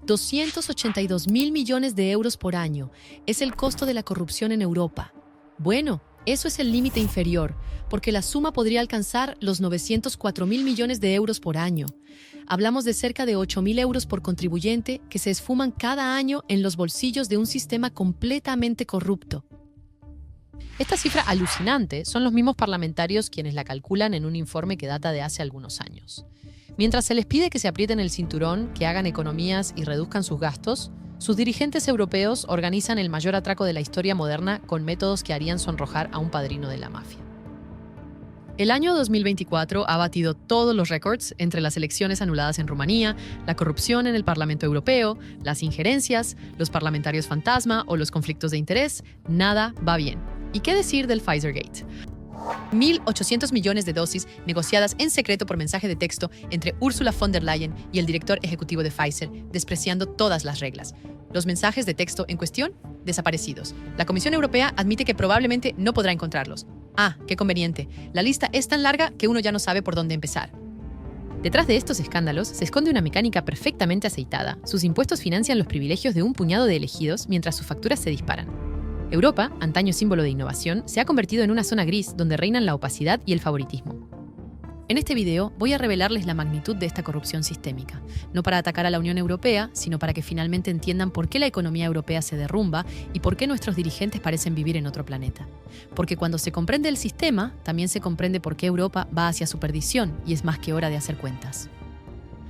282.000 millones de euros por año es el costo de la corrupción en Europa. Bueno, eso es el límite inferior, porque la suma podría alcanzar los 904.000 millones de euros por año. Hablamos de cerca de 8.000 euros por contribuyente que se esfuman cada año en los bolsillos de un sistema completamente corrupto. Esta cifra alucinante son los mismos parlamentarios quienes la calculan en un informe que data de hace algunos años. Mientras se les pide que se aprieten el cinturón, que hagan economías y reduzcan sus gastos, sus dirigentes europeos organizan el mayor atraco de la historia moderna con métodos que harían sonrojar a un padrino de la mafia. El año 2024 ha batido todos los récords entre las elecciones anuladas en Rumanía, la corrupción en el Parlamento Europeo, las injerencias, los parlamentarios fantasma o los conflictos de interés. Nada va bien. ¿Y qué decir del Pfizergate? 1.800 millones de dosis negociadas en secreto por mensaje de texto entre Ursula von der Leyen y el director ejecutivo de Pfizer, despreciando todas las reglas. Los mensajes de texto en cuestión, desaparecidos. La Comisión Europea admite que probablemente no podrá encontrarlos. Ah, qué conveniente. La lista es tan larga que uno ya no sabe por dónde empezar. Detrás de estos escándalos se esconde una mecánica perfectamente aceitada. Sus impuestos financian los privilegios de un puñado de elegidos mientras sus facturas se disparan. Europa, antaño símbolo de innovación, se ha convertido en una zona gris donde reinan la opacidad y el favoritismo. En este video voy a revelarles la magnitud de esta corrupción sistémica, no para atacar a la Unión Europea, sino para que finalmente entiendan por qué la economía europea se derrumba y por qué nuestros dirigentes parecen vivir en otro planeta. Porque cuando se comprende el sistema, también se comprende por qué Europa va hacia su perdición y es más que hora de hacer cuentas.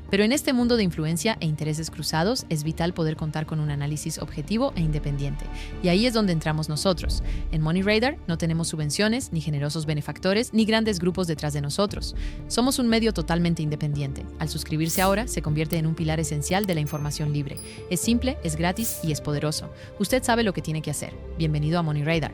Pero en este mundo de influencia e intereses cruzados es vital poder contar con un análisis objetivo e independiente. Y ahí es donde entramos nosotros. En Money Radar no tenemos subvenciones, ni generosos benefactores, ni grandes grupos detrás de nosotros. Somos un medio totalmente independiente. Al suscribirse ahora, se convierte en un pilar esencial de la información libre. Es simple, es gratis y es poderoso. Usted sabe lo que tiene que hacer. Bienvenido a Money Radar.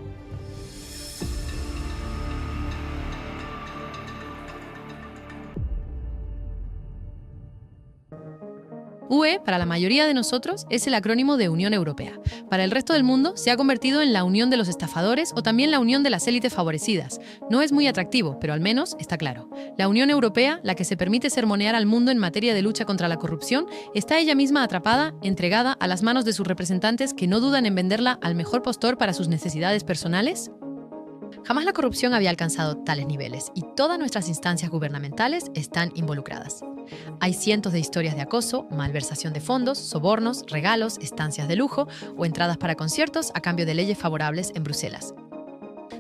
UE, para la mayoría de nosotros, es el acrónimo de Unión Europea. Para el resto del mundo, se ha convertido en la unión de los estafadores o también la unión de las élites favorecidas. No es muy atractivo, pero al menos está claro. La Unión Europea, la que se permite sermonear al mundo en materia de lucha contra la corrupción, está ella misma atrapada, entregada a las manos de sus representantes que no dudan en venderla al mejor postor para sus necesidades personales. Jamás la corrupción había alcanzado tales niveles y todas nuestras instancias gubernamentales están involucradas. Hay cientos de historias de acoso, malversación de fondos, sobornos, regalos, estancias de lujo o entradas para conciertos a cambio de leyes favorables en Bruselas.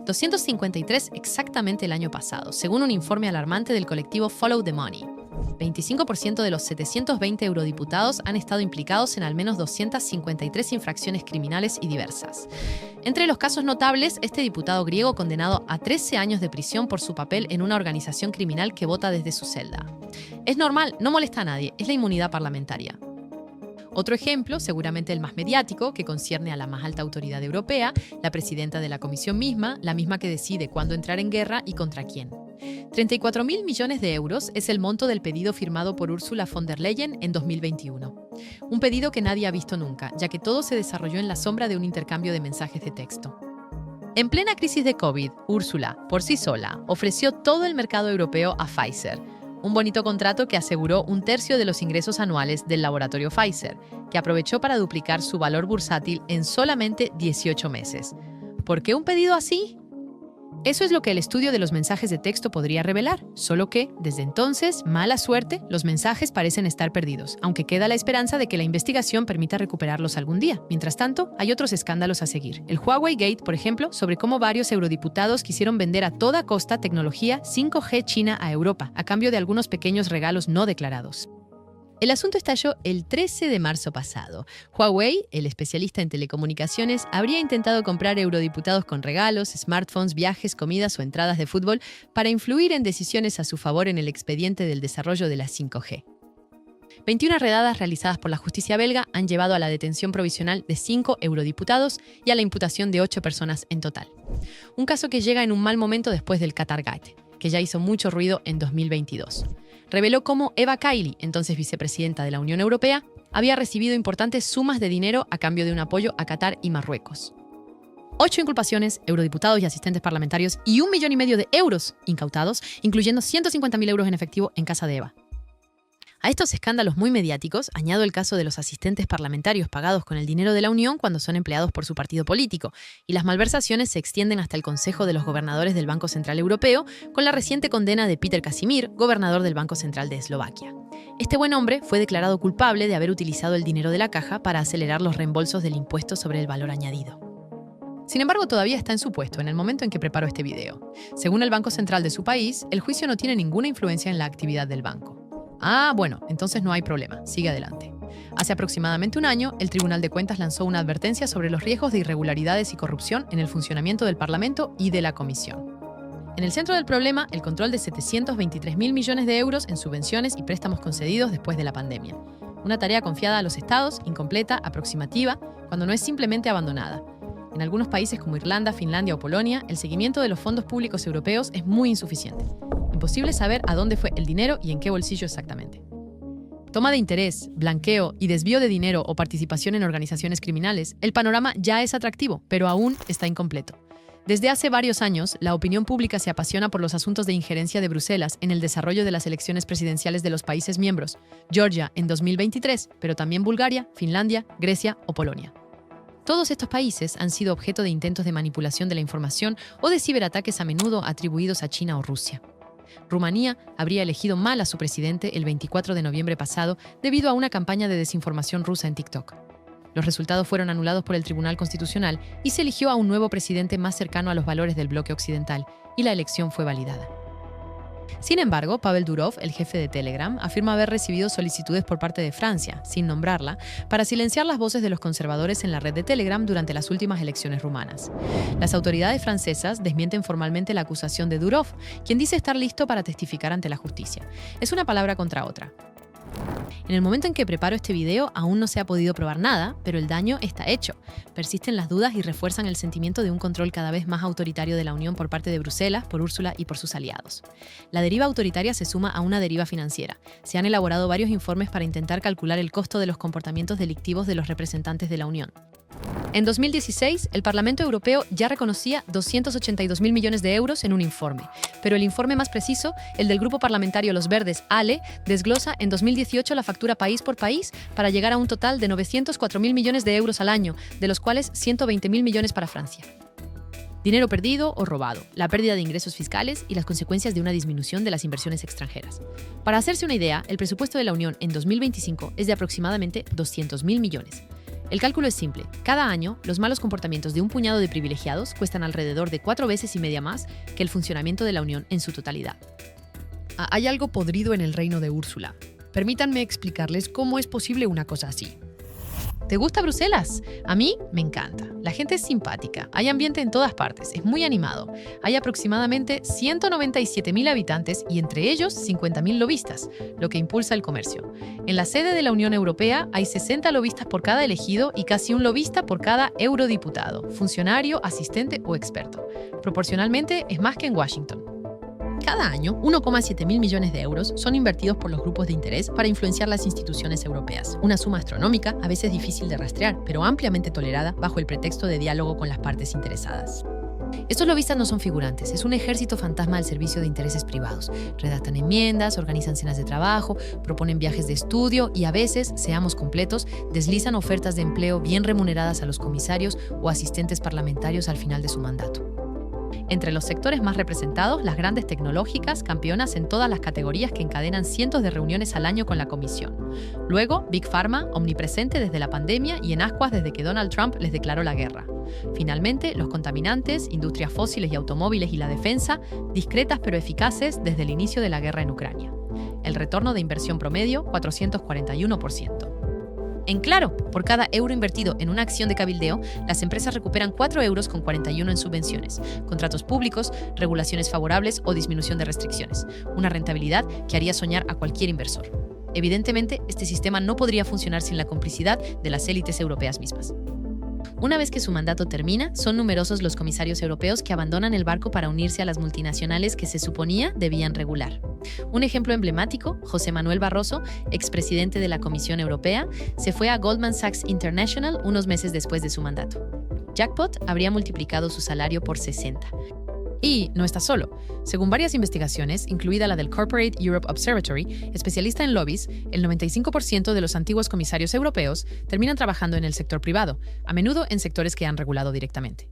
253 exactamente el año pasado, según un informe alarmante del colectivo Follow the Money. 25% de los 720 eurodiputados han estado implicados en al menos 253 infracciones criminales y diversas. Entre los casos notables, este diputado griego condenado a 13 años de prisión por su papel en una organización criminal que vota desde su celda. Es normal, no molesta a nadie, es la inmunidad parlamentaria. Otro ejemplo, seguramente el más mediático, que concierne a la más alta autoridad europea, la presidenta de la Comisión misma, la misma que decide cuándo entrar en guerra y contra quién. 34.000 millones de euros es el monto del pedido firmado por Ursula von der Leyen en 2021. Un pedido que nadie ha visto nunca, ya que todo se desarrolló en la sombra de un intercambio de mensajes de texto. En plena crisis de COVID, Ursula, por sí sola, ofreció todo el mercado europeo a Pfizer. Un bonito contrato que aseguró un tercio de los ingresos anuales del laboratorio Pfizer, que aprovechó para duplicar su valor bursátil en solamente 18 meses. ¿Por qué un pedido así? Eso es lo que el estudio de los mensajes de texto podría revelar, solo que, desde entonces, mala suerte, los mensajes parecen estar perdidos, aunque queda la esperanza de que la investigación permita recuperarlos algún día. Mientras tanto, hay otros escándalos a seguir. El Huawei Gate, por ejemplo, sobre cómo varios eurodiputados quisieron vender a toda costa tecnología 5G China a Europa, a cambio de algunos pequeños regalos no declarados. El asunto estalló el 13 de marzo pasado. Huawei, el especialista en telecomunicaciones, habría intentado comprar eurodiputados con regalos, smartphones, viajes, comidas o entradas de fútbol para influir en decisiones a su favor en el expediente del desarrollo de la 5G. 21 redadas realizadas por la justicia belga han llevado a la detención provisional de 5 eurodiputados y a la imputación de 8 personas en total. Un caso que llega en un mal momento después del Qatargate, que ya hizo mucho ruido en 2022. Reveló cómo Eva Kaili, entonces vicepresidenta de la Unión Europea, había recibido importantes sumas de dinero a cambio de un apoyo a Qatar y Marruecos. 8 inculpaciones, eurodiputados y asistentes parlamentarios y 1,5 millones de euros incautados, incluyendo 150.000 euros en efectivo en casa de Eva. A estos escándalos muy mediáticos añado el caso de los asistentes parlamentarios pagados con el dinero de la Unión cuando son empleados por su partido político, y las malversaciones se extienden hasta el Consejo de los Gobernadores del Banco Central Europeo, con la reciente condena de Peter Casimir, gobernador del Banco Central de Eslovaquia. Este buen hombre fue declarado culpable de haber utilizado el dinero de la caja para acelerar los reembolsos del impuesto sobre el valor añadido. Sin embargo, todavía está en su puesto en el momento en que preparó este video. Según el Banco Central de su país, el juicio no tiene ninguna influencia en la actividad del banco. Bueno, entonces no hay problema, sigue adelante. Hace aproximadamente un año, el Tribunal de Cuentas lanzó una advertencia sobre los riesgos de irregularidades y corrupción en el funcionamiento del Parlamento y de la Comisión. En el centro del problema, el control de 723.000 millones de euros en subvenciones y préstamos concedidos después de la pandemia. Una tarea confiada a los estados, incompleta, aproximativa, cuando no es simplemente abandonada. En algunos países como Irlanda, Finlandia o Polonia, el seguimiento de los fondos públicos europeos es muy insuficiente. Imposible saber a dónde fue el dinero y en qué bolsillo exactamente. Toma de interés, blanqueo y desvío de dinero o participación en organizaciones criminales, el panorama ya es atractivo, pero aún está incompleto. Desde hace varios años, la opinión pública se apasiona por los asuntos de injerencia de Bruselas en el desarrollo de las elecciones presidenciales de los países miembros, Georgia en 2023, pero también Bulgaria, Finlandia, Grecia o Polonia. Todos estos países han sido objeto de intentos de manipulación de la información o de ciberataques a menudo atribuidos a China o Rusia. Rumanía habría elegido mal a su presidente el 24 de noviembre pasado debido a una campaña de desinformación rusa en TikTok. Los resultados fueron anulados por el Tribunal Constitucional y se eligió a un nuevo presidente más cercano a los valores del bloque occidental, y la elección fue validada. Sin embargo, Pavel Durov, el jefe de Telegram, afirma haber recibido solicitudes por parte de Francia, sin nombrarla, para silenciar las voces de los conservadores en la red de Telegram durante las últimas elecciones rumanas. Las autoridades francesas desmienten formalmente la acusación de Durov, quien dice estar listo para testificar ante la justicia. Es una palabra contra otra. En el momento en que preparo este video, aún no se ha podido probar nada, pero el daño está hecho. Persisten las dudas y refuerzan el sentimiento de un control cada vez más autoritario de la Unión por parte de Bruselas, por Ursula y por sus aliados. La deriva autoritaria se suma a una deriva financiera. Se han elaborado varios informes para intentar calcular el costo de los comportamientos delictivos de los representantes de la Unión. En 2016, el Parlamento Europeo ya reconocía 282.000 millones de euros en un informe, pero el informe más preciso, el del Grupo Parlamentario Los Verdes, ALE, desglosa en 2018 la factura país por país para llegar a un total de 904.000 millones de euros al año, de los cuales 120.000 millones para Francia. Dinero perdido o robado, la pérdida de ingresos fiscales y las consecuencias de una disminución de las inversiones extranjeras. Para hacerse una idea, el presupuesto de la Unión en 2025 es de aproximadamente 200.000 millones. El cálculo es simple. Cada año, los malos comportamientos de un puñado de privilegiados cuestan alrededor de 4 veces y media más que el funcionamiento de la Unión en su totalidad. Hay algo podrido en el reino de Úrsula. Permítanme explicarles cómo es posible una cosa así. ¿Te gusta Bruselas? A mí me encanta. La gente es simpática, hay ambiente en todas partes, es muy animado. Hay aproximadamente 197.000 habitantes y entre ellos 50.000 lobistas, lo que impulsa el comercio. En la sede de la Unión Europea hay 60 lobistas por cada elegido y casi un lobista por cada eurodiputado, funcionario, asistente o experto. Proporcionalmente es más que en Washington. Cada año, 1,7 mil millones de euros son invertidos por los grupos de interés para influenciar las instituciones europeas. Una suma astronómica, a veces difícil de rastrear, pero ampliamente tolerada bajo el pretexto de diálogo con las partes interesadas. Estos lobistas no son figurantes, es un ejército fantasma al servicio de intereses privados. Redactan enmiendas, organizan cenas de trabajo, proponen viajes de estudio y a veces, seamos completos, deslizan ofertas de empleo bien remuneradas a los comisarios o asistentes parlamentarios al final de su mandato. Entre los sectores más representados, las grandes tecnológicas, campeonas en todas las categorías que encadenan cientos de reuniones al año con la Comisión. Luego, Big Pharma, omnipresente desde la pandemia y en ascuas desde que Donald Trump les declaró la guerra. Finalmente, los contaminantes, industrias fósiles y automóviles y la defensa, discretas pero eficaces desde el inicio de la guerra en Ucrania. El retorno de inversión promedio, 441%. En claro, por cada euro invertido en una acción de cabildeo, las empresas recuperan 4 euros con 41 en subvenciones, contratos públicos, regulaciones favorables o disminución de restricciones. Una rentabilidad que haría soñar a cualquier inversor. Evidentemente, este sistema no podría funcionar sin la complicidad de las élites europeas mismas. Una vez que su mandato termina, son numerosos los comisarios europeos que abandonan el barco para unirse a las multinacionales que se suponía debían regular. Un ejemplo emblemático, José Manuel Barroso, expresidente de la Comisión Europea, se fue a Goldman Sachs International unos meses después de su mandato. Jackpot habría multiplicado su salario por 60. Y no está solo. Según varias investigaciones, incluida la del Corporate Europe Observatory, especialista en lobbies, el 95% de los antiguos comisarios europeos terminan trabajando en el sector privado, a menudo en sectores que han regulado directamente.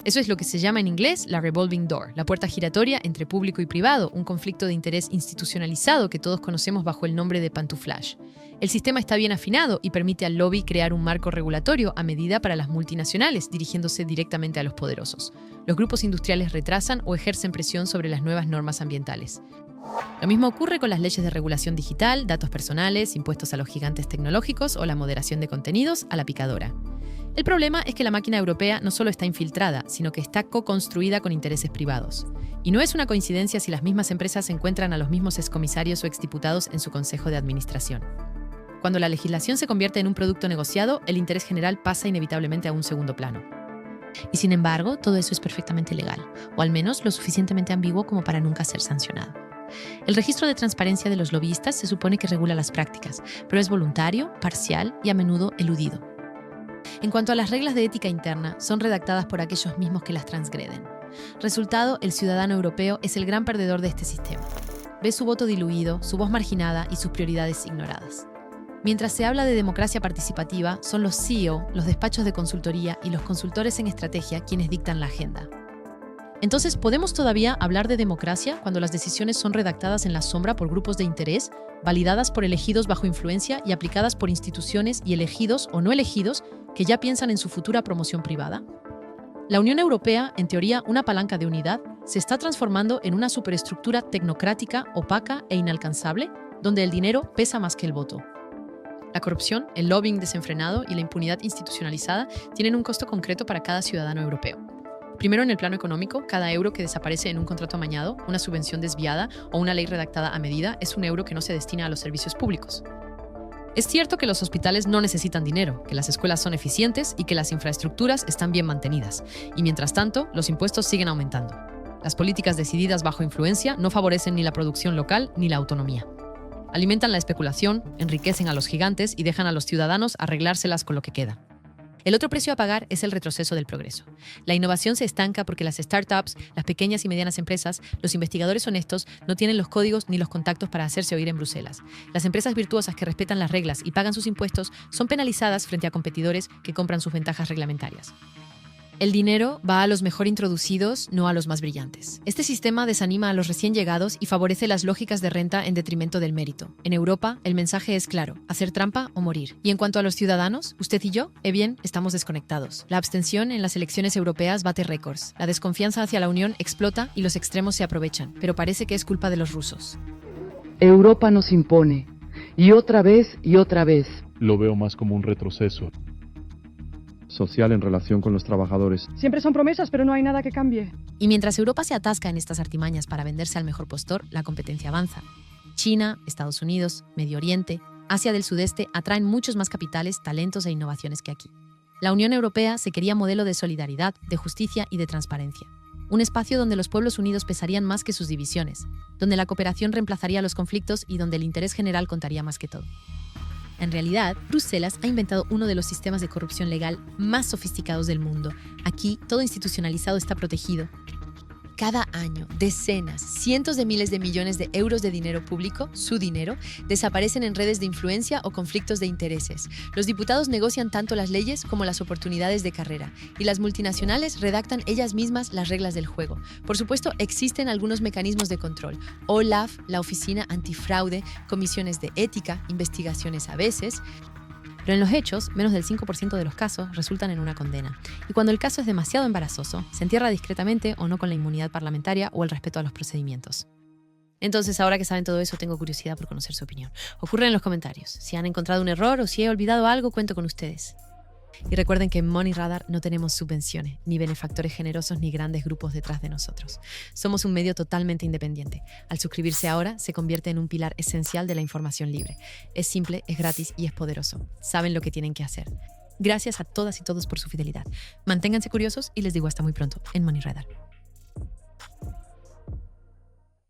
Eso es lo que se llama en inglés la revolving door, la puerta giratoria entre público y privado, un conflicto de interés institucionalizado que todos conocemos bajo el nombre de pantuflage. El sistema está bien afinado y permite al lobby crear un marco regulatorio a medida para las multinacionales, dirigiéndose directamente a los poderosos. Los grupos industriales retrasan o ejercen presión sobre las nuevas normas ambientales. Lo mismo ocurre con las leyes de regulación digital, datos personales, impuestos a los gigantes tecnológicos o la moderación de contenidos a la picadora. El problema es que la máquina europea no solo está infiltrada, sino que está co-construida con intereses privados. Y no es una coincidencia si las mismas empresas encuentran a los mismos excomisarios o exdiputados en su consejo de administración. Cuando la legislación se convierte en un producto negociado, el interés general pasa inevitablemente a un segundo plano. Y sin embargo, todo eso es perfectamente legal, o al menos lo suficientemente ambiguo como para nunca ser sancionado. El registro de transparencia de los lobbyistas se supone que regula las prácticas, pero es voluntario, parcial y a menudo eludido. En cuanto a las reglas de ética interna, son redactadas por aquellos mismos que las transgreden. Resultado, el ciudadano europeo es el gran perdedor de este sistema. Ve su voto diluido, su voz marginada y sus prioridades ignoradas. Mientras se habla de democracia participativa, son los CEO, los despachos de consultoría y los consultores en estrategia quienes dictan la agenda. Entonces, ¿podemos todavía hablar de democracia cuando las decisiones son redactadas en la sombra por grupos de interés, validadas por elegidos bajo influencia y aplicadas por instituciones y elegidos o no elegidos que ya piensan en su futura promoción privada? La Unión Europea, en teoría una palanca de unidad, se está transformando en una superestructura tecnocrática, opaca e inalcanzable, donde el dinero pesa más que el voto. La corrupción, el lobbying desenfrenado y la impunidad institucionalizada tienen un costo concreto para cada ciudadano europeo. Primero, en el plano económico, cada euro que desaparece en un contrato amañado, una subvención desviada o una ley redactada a medida es un euro que no se destina a los servicios públicos. Es cierto que los hospitales no necesitan dinero, que las escuelas son eficientes y que las infraestructuras están bien mantenidas. Y mientras tanto, los impuestos siguen aumentando. Las políticas decididas bajo influencia no favorecen ni la producción local ni la autonomía. Alimentan la especulación, enriquecen a los gigantes y dejan a los ciudadanos arreglárselas con lo que queda. El otro precio a pagar es el retroceso del progreso. La innovación se estanca porque las startups, las pequeñas y medianas empresas, los investigadores honestos no tienen los códigos ni los contactos para hacerse oír en Bruselas. Las empresas virtuosas que respetan las reglas y pagan sus impuestos son penalizadas frente a competidores que compran sus ventajas reglamentarias. El dinero va a los mejor introducidos, no a los más brillantes. Este sistema desanima a los recién llegados y favorece las lógicas de renta en detrimento del mérito. En Europa, el mensaje es claro: hacer trampa o morir. Y en cuanto a los ciudadanos, usted y yo, bien, estamos desconectados. La abstención en las elecciones europeas bate récords. La desconfianza hacia la Unión explota y los extremos se aprovechan. Pero parece que es culpa de los rusos. Europa nos impone. Y otra vez y otra vez. Lo veo más como un retroceso social en relación con los trabajadores. Siempre son promesas, pero no hay nada que cambie. Y mientras Europa se atasca en estas artimañas para venderse al mejor postor, la competencia avanza. China, Estados Unidos, Medio Oriente, Asia del Sudeste atraen muchos más capitales, talentos e innovaciones que aquí. La Unión Europea se quería modelo de solidaridad, de justicia y de transparencia. Un espacio donde los pueblos unidos pesarían más que sus divisiones, donde la cooperación reemplazaría los conflictos y donde el interés general contaría más que todo. En realidad, Bruselas ha inventado uno de los sistemas de corrupción legal más sofisticados del mundo. Aquí, todo institucionalizado está protegido. Cada año, decenas, cientos de miles de millones de euros de dinero público, su dinero, desaparecen en redes de influencia o conflictos de intereses. Los diputados negocian tanto las leyes como las oportunidades de carrera, y las multinacionales redactan ellas mismas las reglas del juego. Por supuesto, existen algunos mecanismos de control. OLAF, la Oficina Antifraude, comisiones de ética, investigaciones a veces. Pero en los hechos, menos del 5% de los casos resultan en una condena. Y cuando el caso es demasiado embarazoso, se entierra discretamente o no con la inmunidad parlamentaria o el respeto a los procedimientos. Entonces, ahora que saben todo eso, tengo curiosidad por conocer su opinión. Ocurre en los comentarios. Si han encontrado un error o si he olvidado algo, cuento con ustedes. Y recuerden que en Money Radar no tenemos subvenciones, ni benefactores generosos, ni grandes grupos detrás de nosotros. Somos un medio totalmente independiente. Al suscribirse ahora, se convierte en un pilar esencial de la información libre. Es simple, es gratis y es poderoso. Saben lo que tienen que hacer. Gracias a todas y todos por su fidelidad. Manténganse curiosos y les digo hasta muy pronto en Money Radar.